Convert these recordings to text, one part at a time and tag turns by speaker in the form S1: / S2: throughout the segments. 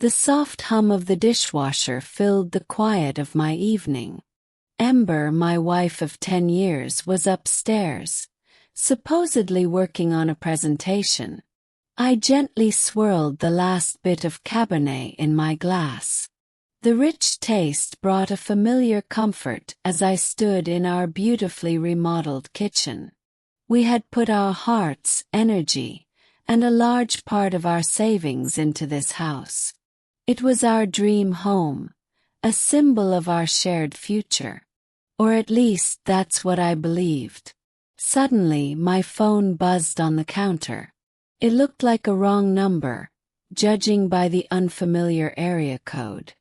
S1: The soft hum of the dishwasher filled the quiet of my evening. Ember, my wife of 10 years, was upstairs, supposedly working on a presentation. I gently swirled the last bit of Cabernet in my glass. The rich taste brought a familiar comfort as I stood in our beautifully remodeled kitchen. We had put our hearts, energy, and a large part of our savings into this house. It was our dream home, a symbol of our shared future. Or at least that's what I believed. Suddenly, my phone buzzed on the counter. It looked like a wrong number, judging by the unfamiliar area code.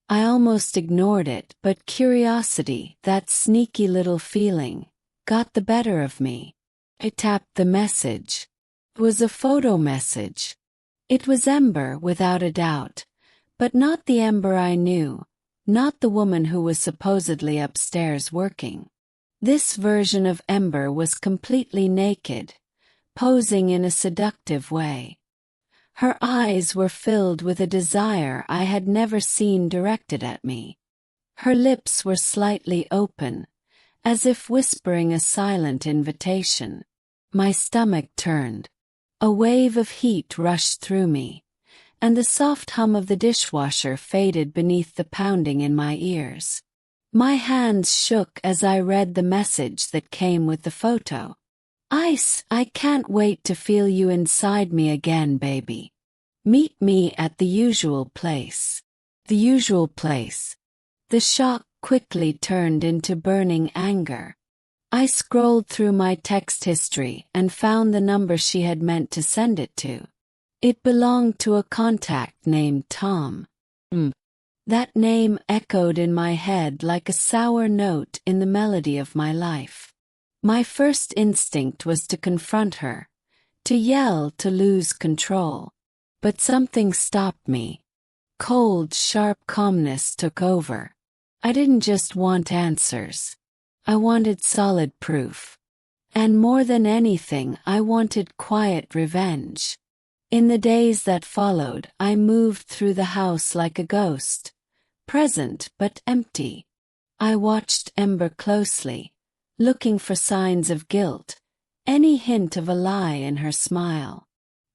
S1: I almost ignored it, but curiosity, that sneaky little feeling, got the better of me. I tapped the message. It was a photo message. It was Ember, without a doubt, but not the Ember I knew, not the woman who was supposedly upstairs working. This version of Ember was completely naked, posing in a seductive way. Her eyes were filled with a desire I had never seen directed at me. Her lips were slightly open, as if whispering a silent invitation. My stomach turned. A wave of heat rushed through me, and the soft hum of the dishwasher faded beneath the pounding in my ears. My hands shook as I read the message that came with the photo. "Ice, I can't wait to feel you inside me again, baby. Meet me at the usual place." The usual place. The shock quickly turned into burning anger. I scrolled through my text history and found the number she had meant to send it to. It belonged to a contact named Tom. That name echoed in my head like a sour note in the melody of my life. My first instinct was to confront her, to yell, to lose control. But something stopped me. Cold, sharp calmness took over. I didn't just want answers. I wanted solid proof. And more than anything, I wanted quiet revenge. In the days that followed, I moved through the house like a ghost, present but empty. I watched Ember closely, looking for signs of guilt, any hint of a lie in her smile.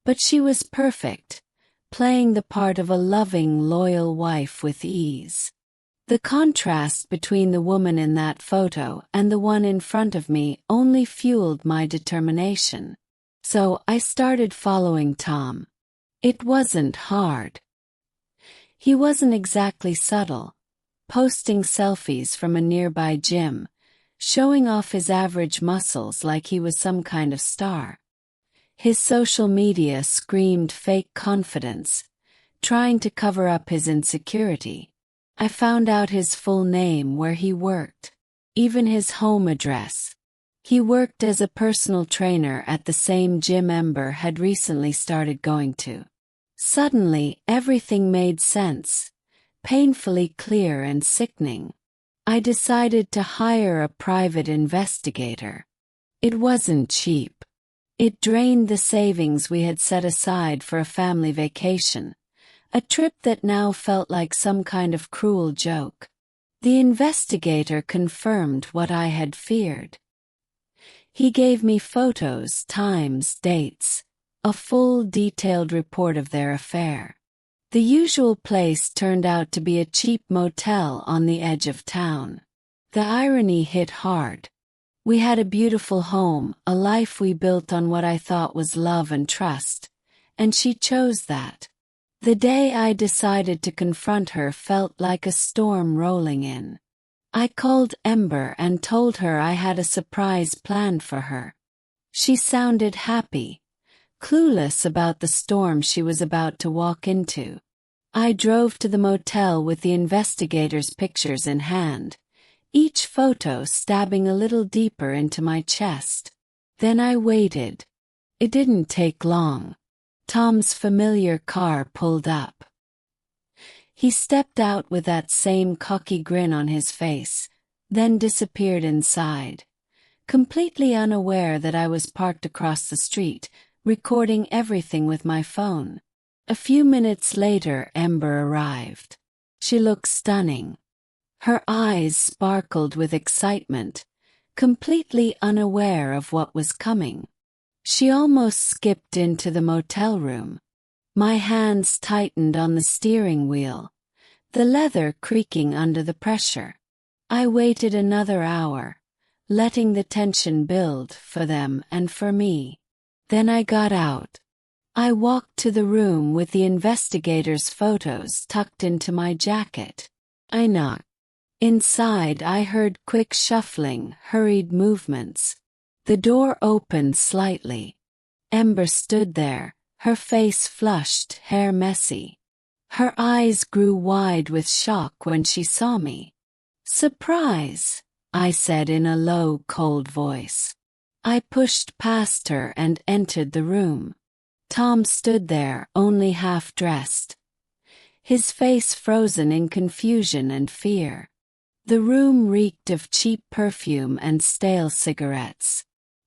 S1: But she was perfect, playing the part of a loving, loyal wife with ease. The contrast between the woman in that photo and the one in front of me only fueled my determination. So I started following Tom. It wasn't hard. He wasn't exactly subtle, posting selfies from a nearby gym, showing off his average muscles like he was some kind of star. His social media screamed fake confidence, trying to cover up his insecurity. I found out his full name, where he worked, even his home address. He worked as a personal trainer at the same gym Ember had recently started going to. Suddenly, everything made sense, painfully clear and sickening. I decided to hire a private investigator. It wasn't cheap. It drained the savings we had set aside for a family vacation, a trip that now felt like some kind of cruel joke. The investigator confirmed what I had feared. He gave me photos, times, dates, a full detailed report of their affair. The usual place turned out to be a cheap motel on the edge of town. The irony hit hard. We had a beautiful home, a life we built on what I thought was love and trust, and she chose that. The day I decided to confront her felt like a storm rolling in. I called Ember and told her I had a surprise planned for her. She sounded happy, clueless about the storm she was about to walk into. I drove to the motel with the investigator's pictures in hand, each photo stabbing a little deeper into my chest. Then I waited. It didn't take long. Tom's familiar car pulled up. He stepped out with that same cocky grin on his face, then disappeared inside, completely unaware that I was parked across the street, recording everything with my phone. A few minutes later, Ember arrived. She looked stunning. Her eyes sparkled with excitement, completely unaware of what was coming. She almost skipped into the motel room. My hands tightened on the steering wheel, the leather creaking under the pressure. I waited another hour, letting the tension build for them and for me. Then I got out. I walked to the room with the investigator's photos tucked into my jacket. I knocked. Inside, I heard quick shuffling, hurried movements. The door opened slightly. Ember stood there, her face flushed, hair messy. Her eyes grew wide with shock when she saw me. "Surprise," I said in a low, cold voice. I pushed past her and entered the room. Tom stood there, only half-dressed, his face frozen in confusion and fear. The room reeked of cheap perfume and stale cigarettes.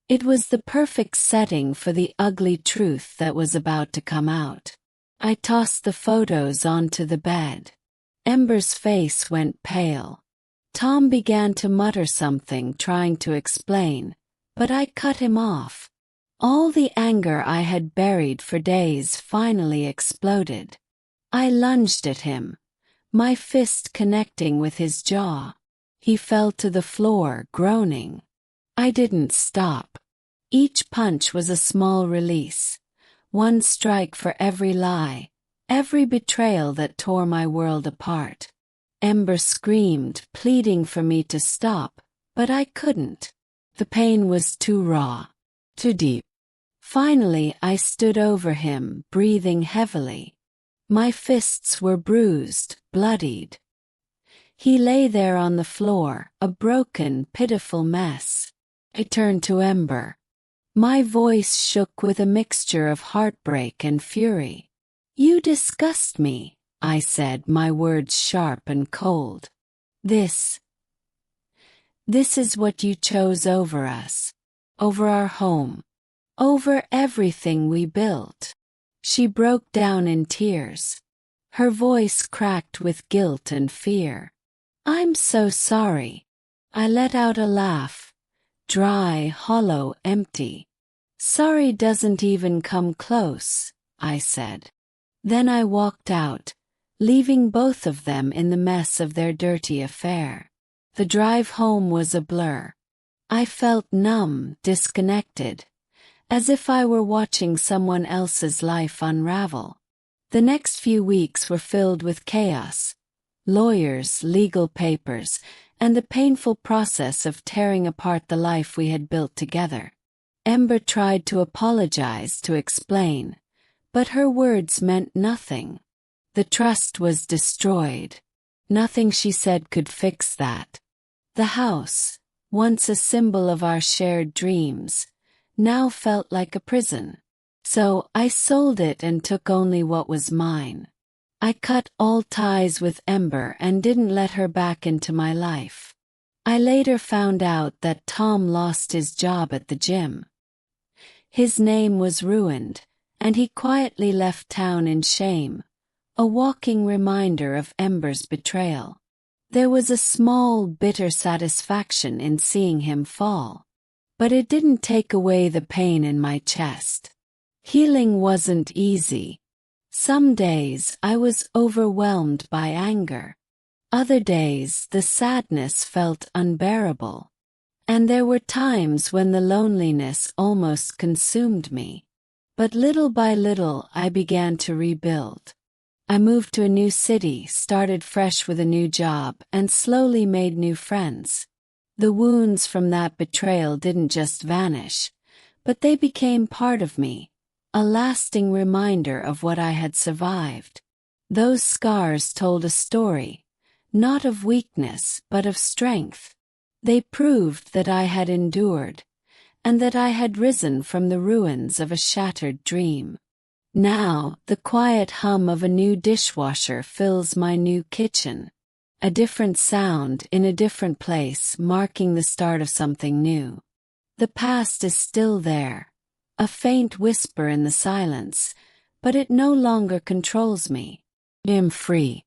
S1: It was the perfect setting for the ugly truth that was about to come out. I tossed the photos onto the bed. Ember's face went pale. Tom began to mutter something, trying to explain, but I cut him off. All the anger I had buried for days finally exploded. I lunged at him, my fist connecting with his jaw. He fell to the floor, groaning. I didn't stop. Each punch was a small release, one strike for every lie, every betrayal that tore my world apart. Ember screamed, pleading for me to stop, but I couldn't. The pain was too raw, too deep. Finally, I stood over him, breathing heavily. My fists were bruised, bloodied. He lay there on the floor, a broken, pitiful mess. I turned to Ember. My voice shook with a mixture of heartbreak and fury. "You disgust me," I said, my words sharp and cold. This is what you chose over us, over our home, over everything we built." She broke down in tears. Her voice cracked with guilt and fear. "I'm so sorry." I let out a laugh, dry, hollow, empty. "Sorry doesn't even come close," I said. Then I walked out, leaving both of them in the mess of their dirty affair. The drive home was a blur. I felt numb, disconnected, as if I were watching someone else's life unravel. The next few weeks were filled with chaos, lawyers, legal papers, and the painful process of tearing apart the life we had built together. Ember tried to apologize, to explain, but her words meant nothing. The trust was destroyed. Nothing she said could fix that. The house, once a symbol of our shared dreams, now felt like a prison. So I sold it and took only what was mine. I cut all ties with Ember and didn't let her back into my life. I later found out that Tom lost his job at the gym. His name was ruined, and he quietly left town in shame, a walking reminder of Ember's betrayal. There was a small, bitter satisfaction in seeing him fall. But it didn't take away the pain in my chest. Healing wasn't easy. Some days I was overwhelmed by anger. Other days the sadness felt unbearable. And there were times when the loneliness almost consumed me. But little by little I began to rebuild. I moved to a new city, started fresh with a new job, and slowly made new friends. The wounds from that betrayal didn't just vanish, but they became part of me, a lasting reminder of what I had survived. Those scars told a story, not of weakness but of strength. They proved that I had endured, and that I had risen from the ruins of a shattered dream. Now, the quiet hum of a new dishwasher fills my new kitchen. A different sound in a different place, marking the start of something new. The past is still there, a faint whisper in the silence, but it no longer controls me. I'm free.